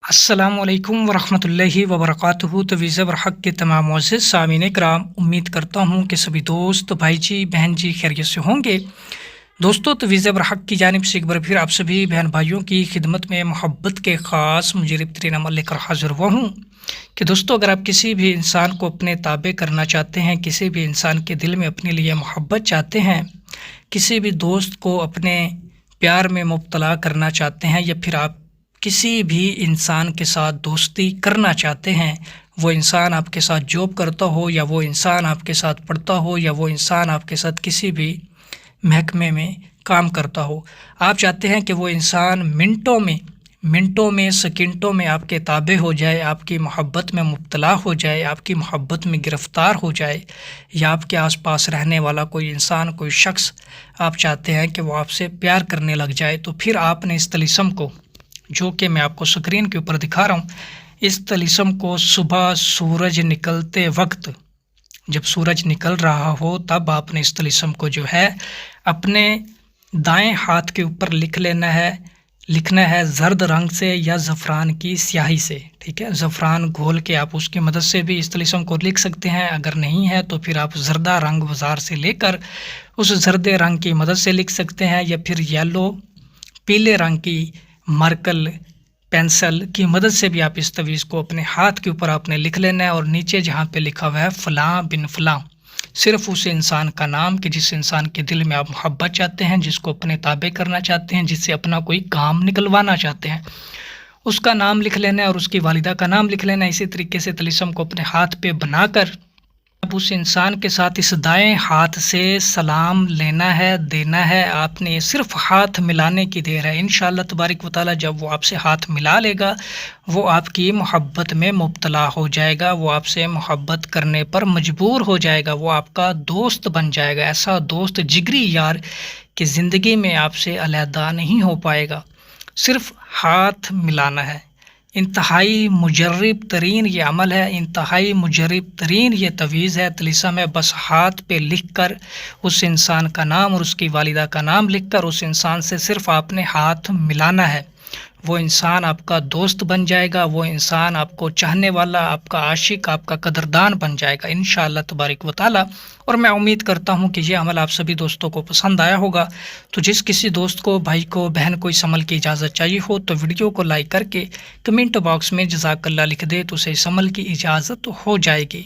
السلام علیکم ورحمۃ اللہ وبرکاتہ تویز برحق کے تمام معزز سامعین کرام، امید کرتا ہوں کہ سبھی دوست بھائی جی بہن جی خیریت سے ہوں گے۔ دوستو، تویز برحق کی جانب سے ایک بار پھر آپ سبھی بہن بھائیوں کی خدمت میں محبت کے خاص مجرب ترین عمل لے کر حاضر ہوا ہوں کہ دوستو، اگر آپ کسی بھی انسان کو اپنے تابع کرنا چاہتے ہیں، کسی بھی انسان کے دل میں اپنے لیے محبت چاہتے ہیں، کسی بھی دوست کو اپنے پیار میں مبتلا کرنا چاہتے ہیں، یا پھر آپ کسی بھی انسان کے ساتھ دوستی کرنا چاہتے ہیں، وہ انسان آپ کے ساتھ جاب کرتا ہو، یا وہ انسان آپ کے ساتھ پڑھتا ہو، یا وہ انسان آپ کے ساتھ کسی بھی محکمے میں کام کرتا ہو، آپ چاہتے ہیں کہ وہ انسان منٹوں میں سیکنڈوں میں آپ کے تابع ہو جائے، آپ کی محبت میں مبتلا ہو جائے، آپ کی محبت میں گرفتار ہو جائے، یا آپ کے آس پاس رہنے والا کوئی انسان، کوئی شخص آپ چاہتے ہیں کہ وہ آپ سے پیار کرنے لگ جائے، تو پھر آپ نے اس طلسم کو، جو کہ میں آپ کو سکرین کے اوپر دکھا رہا ہوں، اس طلسم کو صبح سورج نکلتے وقت، جب سورج نکل رہا ہو، تب آپ نے اس طلسم کو جو ہے اپنے دائیں ہاتھ کے اوپر لکھنا ہے زرد رنگ سے یا زعفران کی سیاہی سے، ٹھیک ہے، زعفران گھول کے آپ اس کی مدد سے بھی اس طلسم کو لکھ سکتے ہیں، اگر نہیں ہے تو پھر آپ زردہ رنگ بازار سے لے کر اس زرد رنگ کی مدد سے لکھ سکتے ہیں، یا پھر یلو پیلے رنگ کی مارکل پینسل کی مدد سے بھی آپ اس تویز کو اپنے ہاتھ کے اوپر آپ نے لکھ لینا ہے، اور نیچے جہاں پہ لکھا ہوا ہے فلاں بن فلاں، صرف اس انسان کا نام کہ جس انسان کے دل میں آپ محبت چاہتے ہیں، جس کو اپنے تابع کرنا چاہتے ہیں، جس سے اپنا کوئی کام نکلوانا چاہتے ہیں، اس کا نام لکھ لینا ہے، اور اس کی والدہ کا نام لکھ لینا ہے۔ اسی طریقے سے طلسم کو اپنے ہاتھ پہ بنا کر اب اس انسان کے ساتھ اس دائیں ہاتھ سے سلام لینا ہے، دینا ہے، آپ نے صرف ہاتھ ملانے کی دیر ہے۔ انشاءاللہ تبارک و تعالی جب وہ آپ سے ہاتھ ملا لے گا، وہ آپ کی محبت میں مبتلا ہو جائے گا، وہ آپ سے محبت کرنے پر مجبور ہو جائے گا، وہ آپ کا دوست بن جائے گا، ایسا دوست جگری یار کہ زندگی میں آپ سے علیحدہ نہیں ہو پائے گا۔ صرف ہاتھ ملانا ہے، انتہائی مجرب ترین یہ عمل ہے، انتہائی مجرب ترین یہ تویز ہے، طلسم ہے، بس ہاتھ پہ لکھ کر اس انسان کا نام اور اس کی والدہ کا نام لکھ کر اس انسان سے صرف آپ نے ہاتھ ملانا ہے، وہ انسان آپ کا دوست بن جائے گا، وہ انسان آپ کو چاہنے والا، آپ کا عاشق، آپ کا قدردان بن جائے گا انشاءاللہ تبارک و تعالی۔ اور میں امید کرتا ہوں کہ یہ عمل آپ سبھی دوستوں کو پسند آیا ہوگا، تو جس کسی دوست کو، بھائی کو، بہن کو اس عمل کی اجازت چاہیے ہو تو ویڈیو کو لائک کر کے کمنٹ باکس میں جزاک اللہ لکھ دے، تو اسے اس عمل کی اجازت ہو جائے گی۔